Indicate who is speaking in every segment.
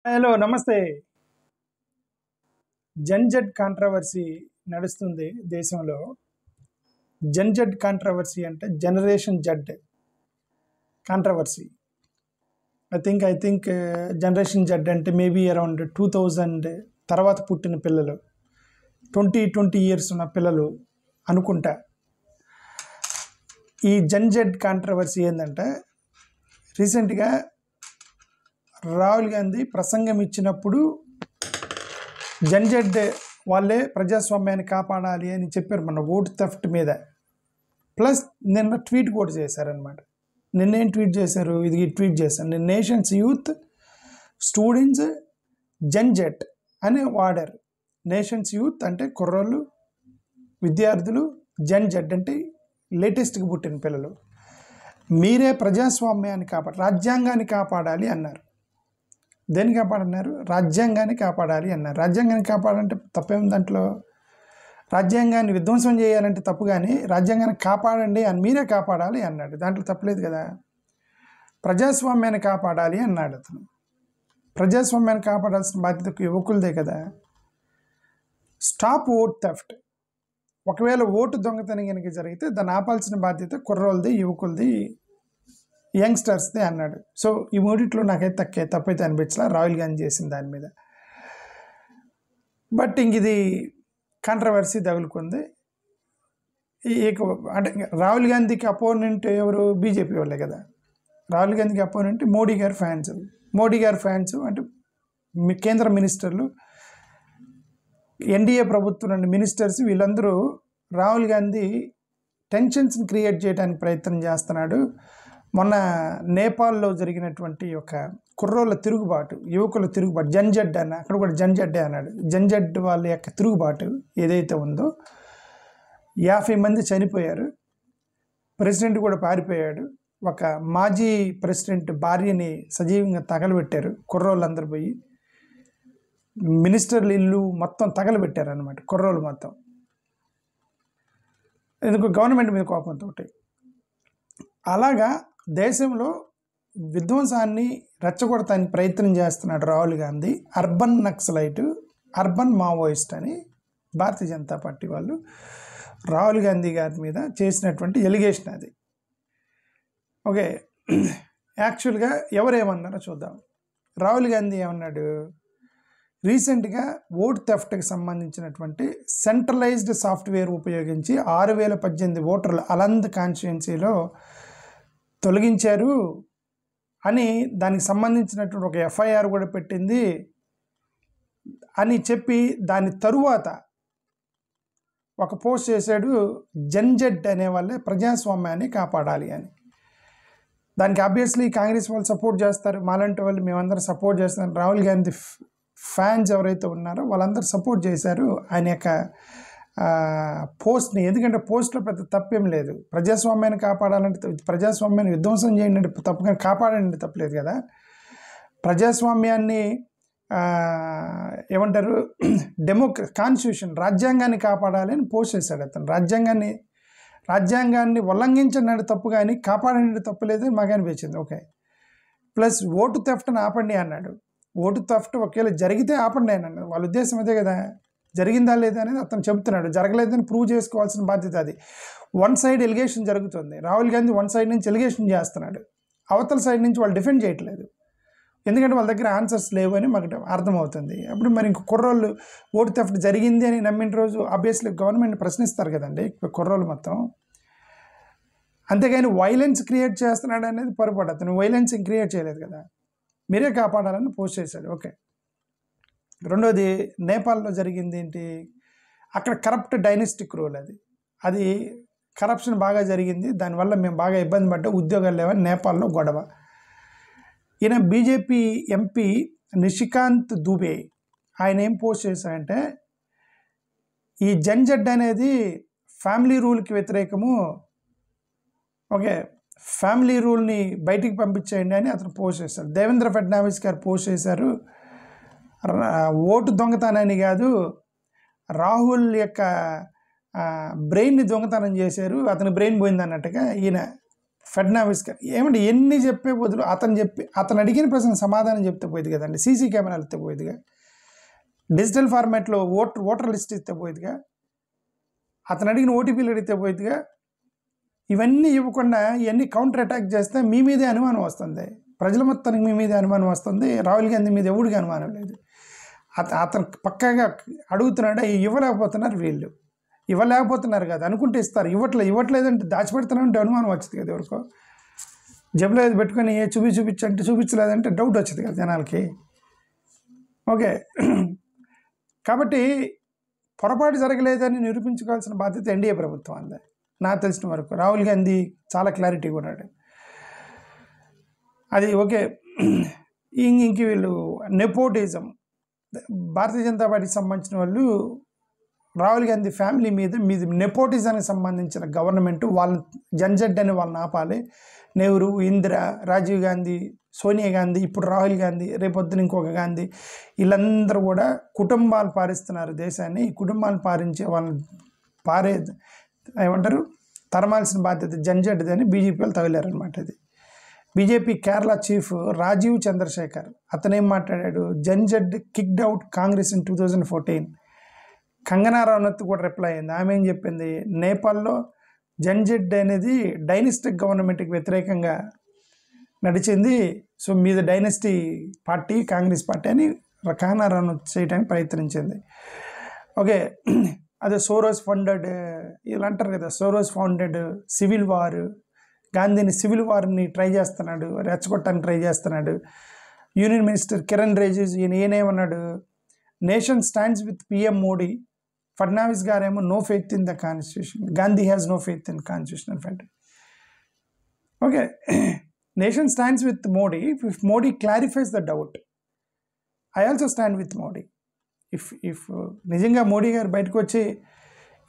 Speaker 1: Hello నమస్తే. జన్‌జెట్ controversy నడుస్తుంది దేశంలో. జన్‌జెట్ కాంట్రవర్సీ అంటే generation Z controversy. I think generation Z అంటే మేబీ అరౌండ్ 2000 తర్వాత పుట్టిన పిల్లలు, 20 ఇయర్స్ ఉన్న పిల్లలు అనుకుంటా. ఈ జన్‌జెట్ కాంట్రవర్సీ ఏంటంటే, రీసెంట్గా రాహుల్ గాంధీ ప్రసంగం ఇచ్చినప్పుడు జన్‌జెట్ వాళ్ళే ప్రజాస్వామ్యాన్ని కాపాడాలి అని చెప్పారు మన ఓటు థెఫ్ట్ మీద. ప్లస్ నిన్న ట్వీట్ కూడా చేశారనమాట. నిన్నేం ట్వీట్ చేశారు? ఇది ట్వీట్ చేశాను, నేను నేషన్స్ యూత్ స్టూడెంట్స్ జన్‌జెట్ అని వాడారు. నేషన్స్ యూత్ అంటే కుర్రోళ్ళు, విద్యార్థులు, జన్‌జెట్ అంటే లేటెస్ట్గా పుట్టిన పిల్లలు. మీరే ప్రజాస్వామ్యాన్ని రాజ్యాంగాన్ని కాపాడాలి అన్నారు. దేన్ని కాపాడన్నారు? రాజ్యాంగాన్ని కాపాడాలి అన్నారు. రాజ్యాంగాన్ని కాపాడాలంటే తప్పేం దాంట్లో? రాజ్యాంగాన్ని విధ్వంసం చేయాలంటే తప్పు, కానీ రాజ్యాంగాన్ని కాపాడండి అని మీరే కాపాడాలి అన్నాడు. దాంట్లో తప్పలేదు కదా. ప్రజాస్వామ్యాన్ని కాపాడాలి అన్నాడు అతను. ప్రజాస్వామ్యాన్ని కాపాడాల్సిన బాధ్యత యువకులదే కదా. Stop vote theft. ఒకవేళ ఓటు దొంగతనం కనుక జరిగితే దాన్ని ఆపాల్సిన బాధ్యత కుర్రోళ్ళది, యువకులది, యంగ్స్టర్స్దే అన్నాడు. సో ఈ మూడిట్లో నాకైతే తప్పైతే అనిపించలా రాహుల్ గాంధీ చేసిన దాని మీద. బట్ ఇంక ఇది కాంట్రవర్సీ తగులుకుంది. అంటే రాహుల్ గాంధీకి అపోనెంట్ ఎవరు? బీజేపీ వాళ్ళే కదా. రాహుల్ గాంధీకి అపోనెంట్ మోడీ గారి ఫ్యాన్స్. మోడీ గారి ఫ్యాన్స్ అంటే కేంద్ర మినిస్టర్లు, ఎన్డీఏ ప్రభుత్వం మినిస్టర్స్, వీళ్ళందరూ రాహుల్ గాంధీ టెన్షన్స్ని క్రియేట్ చేయడానికి ప్రయత్నం చేస్తున్నాడు. మొన్న నేపాల్లో జరిగినటువంటి ఒక కుర్రోళ్ళ తిరుగుబాటు, యువకుల తిరుగుబాటు, జన్‌జెట్ అన్న, అక్కడ కూడా జన్‌జెడ్డే అన్నాడు. జన్‌జెట్ వాళ్ళ యొక్క తిరుగుబాటు ఏదైతే ఉందో 50 మంది చనిపోయారు. ప్రెసిడెంట్ కూడా పారిపోయాడు. ఒక మాజీ ప్రెసిడెంట్ భార్యని సజీవంగా తగలబెట్టారు కుర్రోళ్ళందరూ పోయి. మినిస్టర్ల ఇల్లు మొత్తం తగలబెట్టారు అనమాట కుర్రోళ్ళు మొత్తం. ఎందుకు? గవర్నమెంట్ మీద కోపంతో. అలాగా దేశంలో విధ్వంసాన్ని రెచ్చగొడటానికి ప్రయత్నం చేస్తున్నాడు Rahul Gandhi. Urban naxalite, urban Maoist అని భారతీయ జనతా పార్టీ వాళ్ళు రాహుల్ గాంధీ గారి మీద చేసినటువంటి ఎలిగేషన్ అది. ఓకే, యాక్చువల్గా ఎవరేమన్నారో చూద్దాం. రాహుల్ గాంధీ ఏమన్నాడు? రీసెంట్గా ఓట్ థెఫ్ట్కి సంబంధించినటువంటి సెంట్రలైజ్డ్ సాఫ్ట్వేర్ ఉపయోగించి 6018 ఓటర్లు అలంద్ కాన్స్టిట్యుయెన్సీలో తొలగించారు అని, దానికి సంబంధించినటువంటి ఒక ఎఫ్ఐఆర్ కూడా పెట్టింది అని చెప్పి, దాని తరువాత ఒక పోస్ట్ చేశాడు. జన్‌జెట్ అనే వాళ్ళే ప్రజాస్వామ్యాన్ని కాపాడాలి అని. దానికి ఆబ్వియస్లీ కాంగ్రెస్ వాళ్ళు సపోర్ట్ చేస్తారు, మాలాంటి వాళ్ళు మేమందరం సపోర్ట్ చేస్తాం. రాహుల్ గాంధీ ఫ్యాన్స్ ఎవరైతే ఉన్నారో వాళ్ళందరూ సపోర్ట్ చేశారు ఆయన యొక్క పోస్ట్ని. ఎందుకంటే పోస్ట్లో పెద్ద తప్పేం లేదు. ప్రజాస్వామ్యాన్ని కాపాడాలంటే, ప్రజాస్వామ్యాన్ని విధ్వంసం చేయండి అంటే తప్పు, కానీ కాపాడండి తప్పలేదు కదా. ప్రజాస్వామ్యాన్ని ఏమంటారు, కాన్స్టిట్యూషన్, రాజ్యాంగాన్ని కాపాడాలి అని పోస్ట్ చేశాడు అతను. రాజ్యాంగాన్ని ఉల్లంఘించండి అంటే తప్పు, కానీ కాపాడండి తప్పులేదు మాకు అనిపించింది. ఓకే, ప్లస్ ఓటు థెఫ్ట్ని ఆపండి అన్నాడు. ఓటు థెఫ్ట్ ఒకవేళ జరిగితే ఆపండి అన్నాడు. వాళ్ళ ఉద్దేశం అదే కదా. జరిగిందా లేదా అనేది అతను చెబుతున్నాడు. జరగలేదని ప్రూవ్ చేసుకోవాల్సిన బాధ్యత అది. వన్ సైడ్ ఎలిగేషన్ జరుగుతుంది. రాహుల్ గాంధీ వన్ సైడ్ నుంచి ఎలిగేషన్ చేస్తున్నాడు, అవతల సైడ్ నుంచి వాళ్ళు డిఫెండ్ చేయట్లేదు. ఎందుకంటే వాళ్ళ దగ్గర ఆన్సర్స్ లేవు అని మాకు అర్థమవుతుంది. అప్పుడు మరి ఇంక కుర్రోళ్ళు ఓటు థెఫ్ట్ జరిగింది అని నమ్మిన రోజు ఆబ్వియస్లీ గవర్నమెంట్ ప్రశ్నిస్తారు కదండి కుర్రోళ్ళు మొత్తం. అంతేగాని వైలెన్స్ క్రియేట్ చేస్తున్నాడు అనేది పొరపాటు. అతను వైలెన్స్ క్రియేట్ చేయలేదు కదా, మీరే కాపాడాలని పోస్ట్ చేశాడు. ఓకే, రెండోది నేపాల్లో జరిగింది ఏంటి? అక్కడ కరప్ట్ డైనస్టిక్ రూల్ అది కరప్షన్ బాగా జరిగింది. దానివల్ల మేము బాగా ఇబ్బంది పడ్డాం, ఉద్యోగాలు లేవని నేపాల్లో గొడవ. ఈయన బీజేపీ ఎంపీ నిషికాంత్ దుబే ఆయన ఏం పోస్ట్ చేశారంటే, ఈ జన్‌జెట్ అనేది ఫ్యామిలీ రూల్కి వ్యతిరేకము, ఓకే, ఫ్యామిలీ రూల్ని బయటికి పంపించేయండి అని అతను పోస్ట్ చేశారు. దేవేంద్ర ఫడ్నవీస్ గారు పోస్ట్ చేశారు, ఓటు దొంగతనాన్ని కాదు, రాహుల్ యొక్క బ్రెయిన్ని దొంగతనం చేశారు, అతని బ్రెయిన్ పోయింది అన్నట్టుగా ఈయన ఫడ్నవీస్ గారు ఏమంటే ఎన్ని చెప్పే బదులు అతను అడిగిన ప్రశ్న సమాధానం చెప్తే పోయేది కదండి. సీసీ కెమెరాలు ఇస్తే పోయేదిగా, డిజిటల్ ఫార్మాట్లో ఓటర్ లిస్ట్ ఇస్తే పోయేదిగా, అతను అడిగిన ఓటీపీలు అడిగితే పోయేదిగా. ఇవన్నీ ఇవ్వకుండా ఇవన్నీ కౌంటర్ అటాక్ చేస్తే మీ మీదే అనుమానం వస్తుంది, ప్రజల మొత్తానికి మీ మీదే అనుమానం వస్తుంది. రాహుల్ గాంధీ మీద ఎవడికి అనుమానం లేదు. అతను పక్కాగా అడుగుతున్నాడు, ఇవ్వలేకపోతున్నారు వీళ్ళు, ఇవ్వలేకపోతున్నారు కదా అనుకుంటే ఇస్తారు, ఇవ్వట్లేదంటే దాచిపెడుతున్నారంటే అనుమానం వచ్చింది కదా ఎవరికో. జబ్బులో ఏది పెట్టుకొని చూపించంటే చూపించలేదంటే డౌట్ వచ్చింది కదా జనాలకి. ఓకే, కాబట్టి పొరపాటు జరగలేదని నిరూపించుకోవాల్సిన బాధ్యత ఎన్డీఏ ప్రభుత్వం అంది నాకు తెలిసిన వరకు. రాహుల్ గాంధీ చాలా క్లారిటీగా ఉన్నాడు. అది ఓకే. ఇంక వీళ్ళు నెపోటిజం, భారతీయ జనతా పార్టీకి సంబంధించిన వాళ్ళు రాహుల్ గాంధీ ఫ్యామిలీ మీద నెపోటిజానికి సంబంధించిన గవర్నమెంట్ వాళ్ళని జన్జడ్ అని వాళ్ళని ఆపాలి. నెహ్రూ, ఇందిరా, రాజీవ్ గాంధీ, సోనియా గాంధీ, ఇప్పుడు రాహుల్ గాంధీ, రేపొద్దున ఇంకొక గాంధీ, వీళ్ళందరూ కూడా కుటుంబాలు పారిస్తున్నారు దేశాన్ని. ఈ కుటుంబాలు పారించే వాళ్ళని ఏమంటారు తరమాల్సిన బాధ్యత జన్జడ్దని బీజేపీ వాళ్ళు తగిలారనమాట. అది బీజేపీ కేరళ చీఫ్ రాజీవ్ చంద్రశేఖర్ అతనేం మాట్లాడాడు, gen Z kicked out Congress in 2014. Kangana Ranaut కూడా రిప్లై అయింది. ఆమె ఏం చెప్పింది, నేపాల్లో జన్జడ్ అనేది డైనస్టిక్ గవర్నమెంట్కి వ్యతిరేకంగా నడిచింది, సో మీద డైనస్టీ పార్టీ కాంగ్రెస్ పార్టీ అని కంగనా రనౌత్ చేయడానికి ప్రయత్నించింది. ఓకే, అదే సోరోస్ ఫండెడ్ ఇలా అంటారు కదా, సోరోస్ ఫౌండెడ్ సివిల్ వార్, గాంధీని సివిల్ వార్ని ట్రై చేస్తున్నాడు, రెచ్చగొట్టడానికి ట్రై చేస్తున్నాడు. యూనియన్ మినిస్టర్ కిరణ్ రిజిజు ఈయనేమన్నాడు, nation stands with PM Modi. Fadnavis గారేమో no faith in the constitution, Gandhi has no faith in constitutional fed. Okay, nation stands with Modi if Modi clarifies the doubt. I also stand with Modi. If నిజంగా మోడీ గారు బయటకు వచ్చి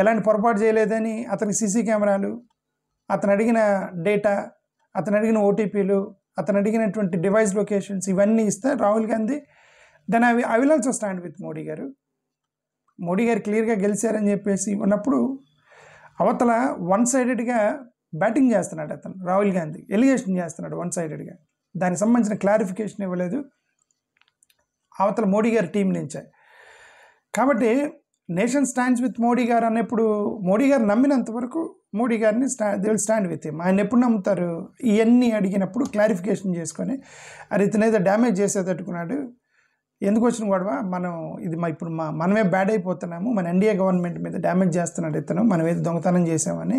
Speaker 1: ఎలాంటి పొరపాటు చేయలేదని అతనికి సీసీ కెమెరాలు, అతను అడిగిన డేటా, అతను అడిగిన ఓటీపీలు, అతను అడిగినటువంటి డివైస్ లొకేషన్స్ ఇవన్నీ ఇస్తే Rahul Gandhi, then I will also stand with Modi garu. Modi గారు క్లియర్గా గెలిచారని చెప్పేసి ఉన్నప్పుడు అవతల వన్ సైడెడ్గా బ్యాటింగ్ చేస్తున్నాడు అతను, రాహుల్ గాంధీ ఎలిగేషన్ చేస్తున్నాడు వన్ సైడెడ్గా. దానికి సంబంధించిన క్లారిఫికేషన్ ఇవ్వలేదు అవతల మోడీ గారి టీం నుంచే. కాబట్టి నేషన్ స్టాండ్స్ విత్ మోడీ గారు అన్నప్పుడు మోడీ గారు నమ్మినంత వరకు మోడీ గారిని they will stand with him. ఆయన ఎప్పుడు నమ్ముతారు, ఇవన్నీ అడిగినప్పుడు క్లారిఫికేషన్ చేసుకొని, అది ఇతనేదో డ్యామేజ్ చేసేటట్టుకున్నాడు, ఎందుకు వచ్చిన గొడవ, ఇప్పుడు మనమే బ్యాడ్ అయిపోతున్నాము, మన ఎన్డీఏ గవర్నమెంట్ మీద డ్యామేజ్ చేస్తున్నాడు ఇతను, మనం ఏదో దొంగతనం చేసామని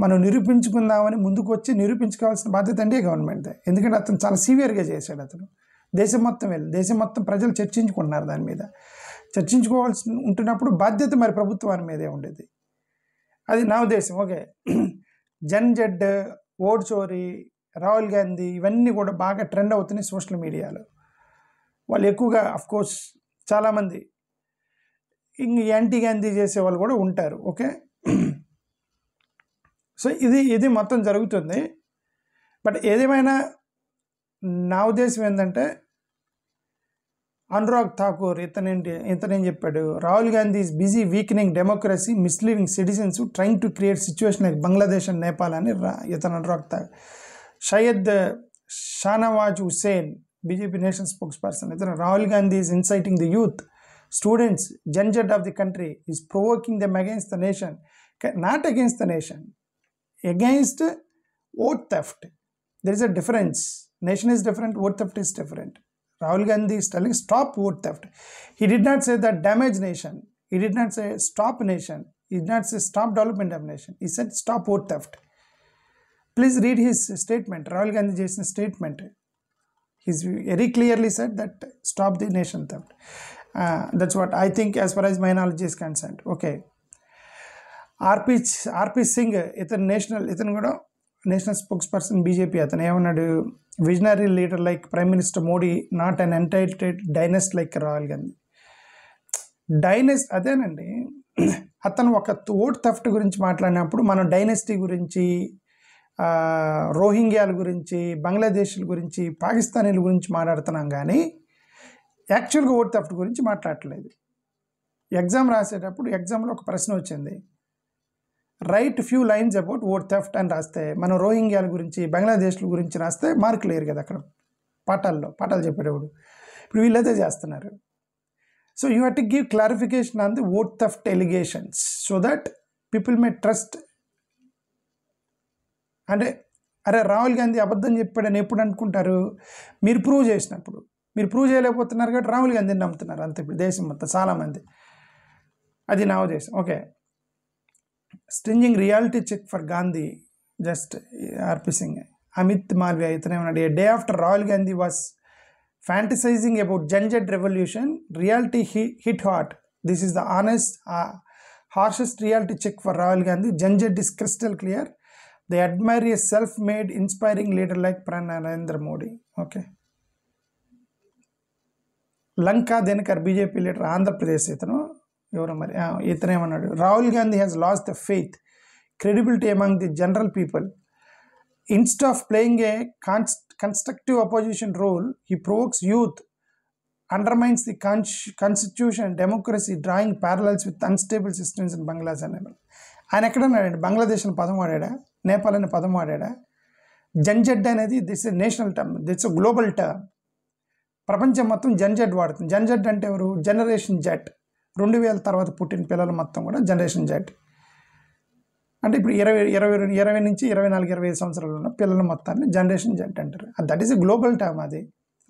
Speaker 1: మనం నిరూపించుకుందామని ముందుకు వచ్చి నిరూపించుకోవాల్సిన బాధ్యత ఎన్డీఏ గవర్నమెంట్దే. ఎందుకంటే అతను చాలా సీవియర్గా చేశాడు. అతను దేశం మొత్తం ప్రజలు చర్చించుకుంటున్నారు దాని మీద. చర్చించుకోవాల్సి ఉంటున్నప్పుడు బాధ్యత మరి ప్రభుత్వాన్ని మీదే ఉండేది. అది నా ఉద్దేశం. ఓకే, జన్జడ్, ఓట్ చోరీ, రాహుల్ గాంధీ ఇవన్నీ కూడా బాగా ట్రెండ్ అవుతున్నాయి సోషల్ మీడియాలో. వాళ్ళు ఎక్కువగా అఫ్కోర్స్ చాలామంది యాంటీ గాంధీ చేసే వాళ్ళు కూడా ఉంటారు. ఓకే, సో ఇది మొత్తం జరుగుతుంది. బట్ ఏదేమైనా నా ఉద్దేశం ఏంటంటే, అనురాగ్ ఠాకూర్ ఇతనేం చెప్పాడు, Rahul Gandhi is busy weakening democracy, misleading citizens, trying to create situation like Bangladesh and Nepal అని ఇతను Anurag Thakur. Syed Shahnawaz Hussain BJP national spokesperson, ఇతను Rahul Gandhi is inciting the youth, students, gen Z of the country, is provoking them against the nation, not against the nation, against vote theft. There is a difference. Nation is different, vote theft is different. Rahul Gandhi is telling stop vote theft. He did not say that damage nation. He did not say stop nation. He did not say stop development of nation. He said stop vote theft. Please read his statement. Rahul Gandhi Jason statement. He's very clearly said that stop the nation theft. That's what I think as far as my knowledge is concerned. Okay. RP Singh ఇతను కూడా national spokesperson BJP. అతను ఏమన్నాడు, visionary leader like prime minister Modi, not an entitled dynast like Rahul Gandhi. అదేనండి, అతను ఒక vote theft గురించి మాట్లాడినప్పుడు మనం డైనస్టీ గురించి, రోహింగ్యాల గురించి, బంగ్లాదేశ్ల గురించి, పాకిస్తానీల గురించి మాట్లాడుతున్నాం కానీ యాక్చువల్గా ఓట్ థెఫ్ట్ గురించి మాట్లాడట్లేదు. ఎగ్జామ్ రాసేటప్పుడు ఎగ్జామ్లో ఒక ప్రశ్న వచ్చింది, right few lines about vote theft అని రాస్తే, మనం రోహింగ్యాల గురించి బంగ్లాదేశ్ల గురించి రాస్తే మార్కులు లేరు కదా అక్కడ పాఠాలు చెప్పేటప్పుడు. ఇప్పుడు వీళ్ళైతే చేస్తున్నారు. So you have to give clarification on the vote theft allegations so that people may trust. అంటే అరే రాహుల్ గాంధీ అబద్ధం చెప్పాడని ఎప్పుడు అనుకుంటారు? మీరు ప్రూవ్ చేసినప్పుడు. మీరు ప్రూవ్ చేయలేకపోతున్నారు కాబట్టి రాహుల్ గాంధీని నమ్ముతున్నారు అంతే. ఇప్పుడు దేశం మొత్తం చాలామంది అది నా ఉద్దేశం. Okay, stinging reality check for Gandhi just RP Singh. Amit Malviya ఇతనే ఉన్నాడు. A day after Rahul Gandhi was fantasising about gen Z revolution, reality hit hard. This is the honest harshest reality check for Rahul Gandhi. Gen Z is crystal clear. They admire a self-made, inspiring leader like Narendra Modi. Okay. Lanka Denekar, BJP leader, Andhra Pradesh. Rahul Gandhi has lost the faith, credibility among the general people. Instead of playing a constructive opposition role, he provokes youth, undermines the constitution and democracy, drawing parallels with unstable systems in Bangladesh. ఆయన ఎక్కడన్నాడండి? బంగ్లాదేశ్ అని పదం వాడా, నేపాల్ అనే పదం వాడా. Gen Z అనేది this is national term, that's global term. ప్రపంచం మొత్తం జంజెడ్ వాడుతుంది. జంజెడ్ అంటే ఎవరు? Generation Z. 2000 తర్వాత పుట్టిన పిల్లలు మొత్తం కూడా జనరేషన్ జెడ్. అంటే ఇప్పుడు 20 నుంచి 24, 25 సంవత్సరాలు ఉన్న పిల్లల మొత్తాన్ని జనరేషన్ జెడ్ అంటారు. That is a global term. అది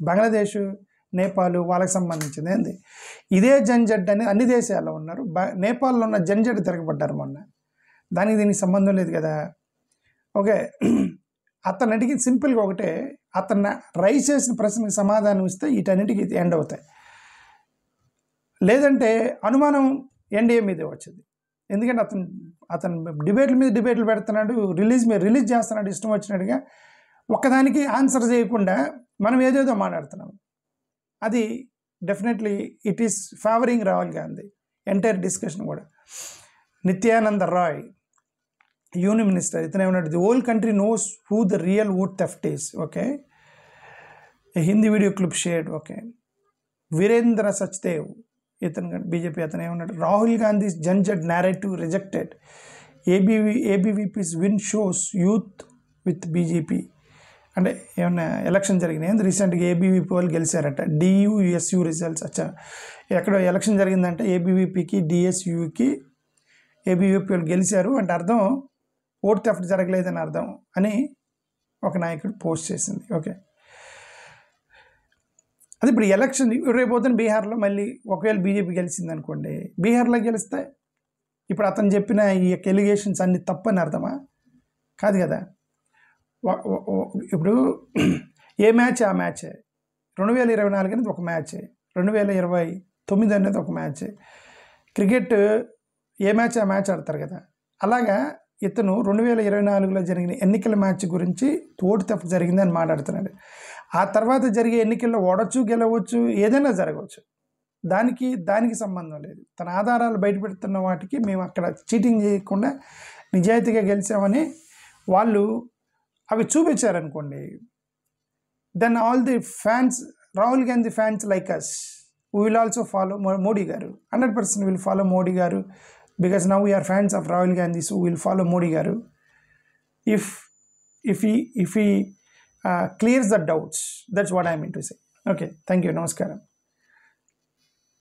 Speaker 1: బంగ్లాదేశ్, నేపాల్ వాళ్ళకి సంబంధించింది. ఏంది ఇదే జంజెడ్ అని అన్ని దేశాల్లో ఉన్నారు. నేపాల్లో ఉన్న జంజెడ్ తిరగబడ్డారు మొన్న. దానికి దీనికి సంబంధం లేదు కదా. ఓకే, అతను అడిగి సింపుల్గా ఒకటే, అతను రైజ్ చేసిన ప్రశ్నకి సమాధానం ఇస్తే వీటన్నిటికీ ఎండ్ అవుతాయి. లేదంటే అనుమానం ఎన్డీఏ మీదే వచ్చింది. ఎందుకంటే అతను డిబేట్లు పెడుతున్నాడు, రిలీజ్ చేస్తున్నాడు ఇష్టం వచ్చినట్టుగా. ఒక్కదానికి ఆన్సర్ చేయకుండా మనం ఏదేదో మాట్లాడుతున్నాం. అది definitely it is favouring Rahul Gandhi entire discussion కూడా. నిత్యానంద రాయ్, యూనియన్ మినిస్టర్, ఇతనే ఉన్నాడు. The whole country knows who the real vote theft is. Okay, Hindi video clip shared. Okay, Virendra Sachdeva, ఇతను బీజేపీ, అతనే ఉన్నాడు. Rahul Gandhi's gen Z narrative rejected. ABVP's win shows youth with BJP. అంటే ఏమన్నా election జరిగినాయి రీసెంట్గా, ఏబీవీపీ వాళ్ళు గెలిచారట. డియుఎస్యు రిజల్ట్స్. అచ్చా, ఎక్కడ ఎలక్షన్ జరిగిందంటే ఏబీవీపీకి డిఎస్యుకి ఏబీవీపీ వాళ్ళు గెలిచారు అంటే అర్థం ఓట్ థెఫ్ట్ జరగలేదని అర్థం అని ఒక నాయకుడు పోస్ట్ చేసింది. ఓకే, అది ఇప్పుడు ఎలక్షన్ రేపోతున్న బీహార్లో మళ్ళీ ఒకవేళ బీజేపీ గెలిచింది అనుకోండి, బీహార్లో గెలిస్తే ఇప్పుడు అతను చెప్పిన ఈ ఎలిగేషన్స్ అన్ని తప్పని అర్థమా? కాదు కదా. ఇప్పుడు ఏ మ్యాచ్ ఆ మ్యాచే. 2024 అనేది ఒక మ్యాచే, 2029 అనేది ఒక మ్యాచే. క్రికెట్ ఏ మ్యాచ్ ఆ మ్యాచ్ ఆడతారు కదా. అలాగా ఇతను 2024లో జరిగిన ఎన్నికల మ్యాచ్ గురించి ఓటు థెఫ్ట్ జరిగిందని మాట్లాడుతున్నాడు. ఆ తర్వాత జరిగే ఎన్నికల్లో ఓడచ్చు, గెలవచ్చు, ఏదైనా జరగవచ్చు. దానికి సంబంధం లేదు. తన ఆధారాలు బయటపెడుతున్న వాటికి మేము అక్కడ చీటింగ్ చేయకుండా నిజాయితీగా గెలిచామని వాళ్ళు అవి చూపించారనుకోండి, then all the fans, Rahul Gandhi fans like us, we will also follow Modi గారు. 100% విల్ ఫాలో మోడీ గారు, because now we are fans of Rahul Gandhi, so we'll follow Modi garu if he clears the doubts. That's what I mean to say. Okay, thank you, namaskaram.